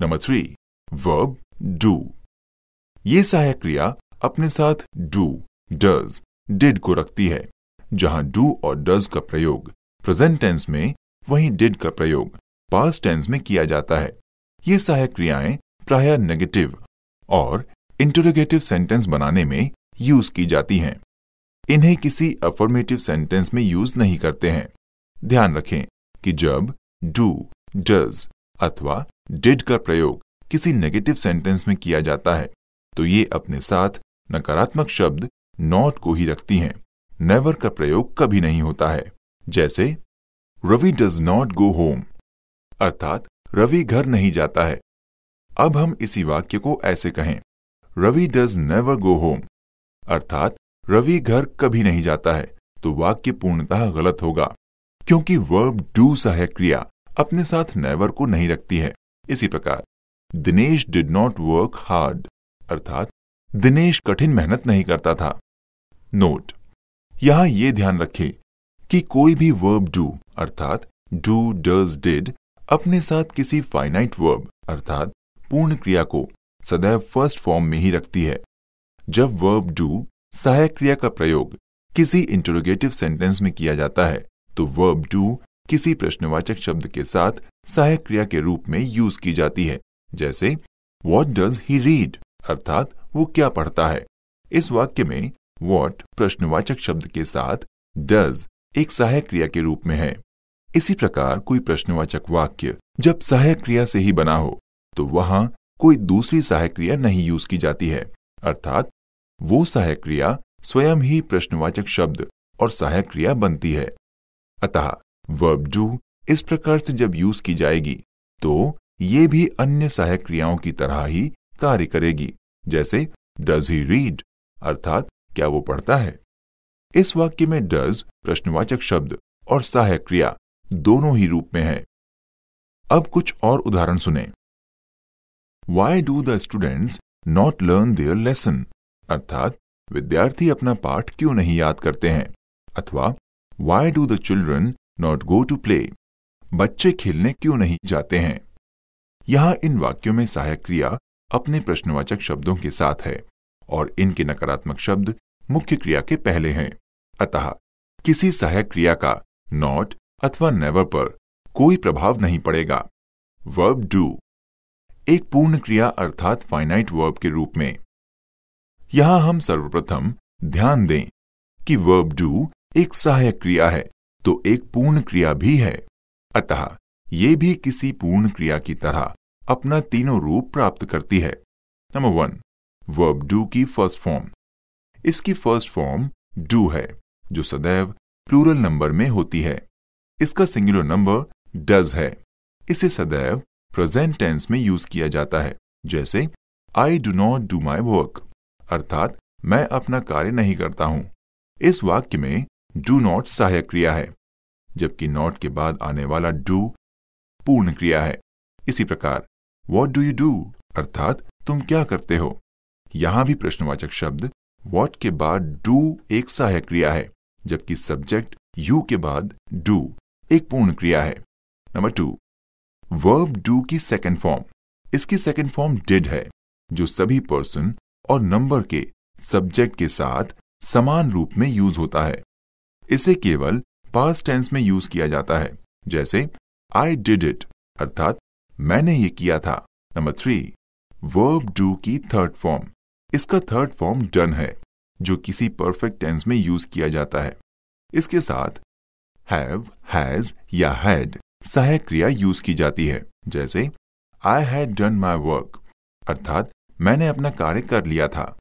Number 3, verb do. ये सहायक क्रिया अपने साथ डू, डज, डिड को रखती है। जहां डू और डज का प्रयोग प्रेजेंट टेंस में, वहीं डिड का प्रयोग पास्ट टेंस में किया जाता है। ये सहायक क्रियाएं प्रायः नेगेटिव और इंटरोगेटिव सेंटेंस बनाने में यूज की जाती हैं। इन्हें किसी अफर्मेटिव सेंटेंस में यूज नहीं करते हैं। ध्यान रखें कि जब डू, डज अथवा डिड का प्रयोग किसी नेगेटिव सेंटेंस में किया जाता है तो ये अपने साथ नकारात्मक शब्द नॉट को ही रखती हैं। नेवर का प्रयोग कभी नहीं होता है। जैसे Ravi does not go home, अर्थात रवि घर नहीं जाता है। अब हम इसी वाक्य को ऐसे कहें, Ravi does never go home, अर्थात रवि घर कभी नहीं जाता है, तो वाक्य पूर्णतः गलत होगा, क्योंकि वर्ब डू सहायक क्रिया अपने साथ नेवर को नहीं रखती है। इसी प्रकार Dinesh did not work hard, अर्थात दिनेश कठिन मेहनत नहीं करता था। नोट, यहां ये ध्यान रखें कि कोई भी वर्ब डू अर्थात डू, डज, डिड अपने साथ किसी फाइनाइट वर्ब अर्थात पूर्ण क्रिया को सदैव फर्स्ट फॉर्म में ही रखती है। जब वर्ब डू सहायक क्रिया का प्रयोग किसी इंटरोगेटिव सेंटेंस में किया जाता है तो वर्ब डू किसी प्रश्नवाचक शब्द के साथ सहायक क्रिया के रूप में यूज की जाती है। जैसे व्हाट डज ही रीड, अर्थात वो क्या पढ़ता है। इस वाक्य में व्हाट प्रश्नवाचक शब्द के साथ डज एक सहायक क्रिया के रूप में है। इसी प्रकार कोई प्रश्नवाचक वाक्य जब सहायक क्रिया से ही बना हो तो वहां कोई दूसरी सहायक क्रिया नहीं यूज की जाती है, अर्थात वो सहायक क्रिया स्वयं ही प्रश्नवाचक शब्द और सहायक क्रिया बनती है। अतः वर्ब डू इस प्रकार से जब यूज की जाएगी तो ये भी अन्य सहायक क्रियाओं की तरह ही कार्य करेगी। जैसे डज ही रीड, अर्थात क्या वो पढ़ता है। इस वाक्य में डज प्रश्नवाचक शब्द और सहायक क्रिया दोनों ही रूप में है। अब कुछ और उदाहरण सुनें। Why do the students not learn their lesson, अर्थात विद्यार्थी अपना पाठ क्यों नहीं याद करते हैं। अथवा Why do the children not go to play, बच्चे खेलने क्यों नहीं जाते हैं। यहां इन वाक्यों में सहायक क्रिया अपने प्रश्नवाचक शब्दों के साथ है और इनके नकारात्मक शब्द मुख्य क्रिया के पहले हैं। अतः किसी सहायक क्रिया का नॉट अथवा नेवर पर कोई प्रभाव नहीं पड़ेगा। वर्ब डू एक पूर्ण क्रिया अर्थात फाइनाइट वर्ब के रूप में। यहां हम सर्वप्रथम ध्यान दें कि वर्ब डू एक सहायक क्रिया है तो एक पूर्ण क्रिया भी है। अतः ये भी किसी पूर्ण क्रिया की तरह अपना तीनों रूप प्राप्त करती है। नंबर 1, वर्ब डू की फर्स्ट फॉर्म। इसकी फर्स्ट फॉर्म डू है जो सदैव प्लूरल नंबर में होती है। इसका सिंगुलर नंबर डज है। इसे सदैव प्रेजेंट टेंस में यूज किया जाता है। जैसे I do not do my work, अर्थात मैं अपना कार्य नहीं करता हूं। इस वाक्य में डू नॉट सहायक क्रिया है जबकि नॉट के बाद आने वाला डू पूर्ण क्रिया है। इसी प्रकार व्हाट डू यू डू, अर्थात तुम क्या करते हो। यहां भी प्रश्नवाचक शब्द व्हाट के बाद डू एक सहायक क्रिया है जबकि सब्जेक्ट यू के बाद डू एक पूर्ण क्रिया है। नंबर 2, वर्ब डू की सेकंड फॉर्म। इसकी सेकंड फॉर्म डिड है जो सभी पर्सन और नंबर के सब्जेक्ट के साथ समान रूप में यूज होता है। इसे केवल पास्ट टेंस में यूज किया जाता है। जैसे आई डिड इट, अर्थात मैंने ये किया था। नंबर 3, वर्ब डू की थर्ड फॉर्म। इसका थर्ड फॉर्म डन है जो किसी परफेक्ट टेंस में यूज किया जाता है। इसके साथ हैव, हैज या हैड सहायक क्रिया यूज की जाती है। जैसे I had done my work, अर्थात मैंने अपना कार्य कर लिया था।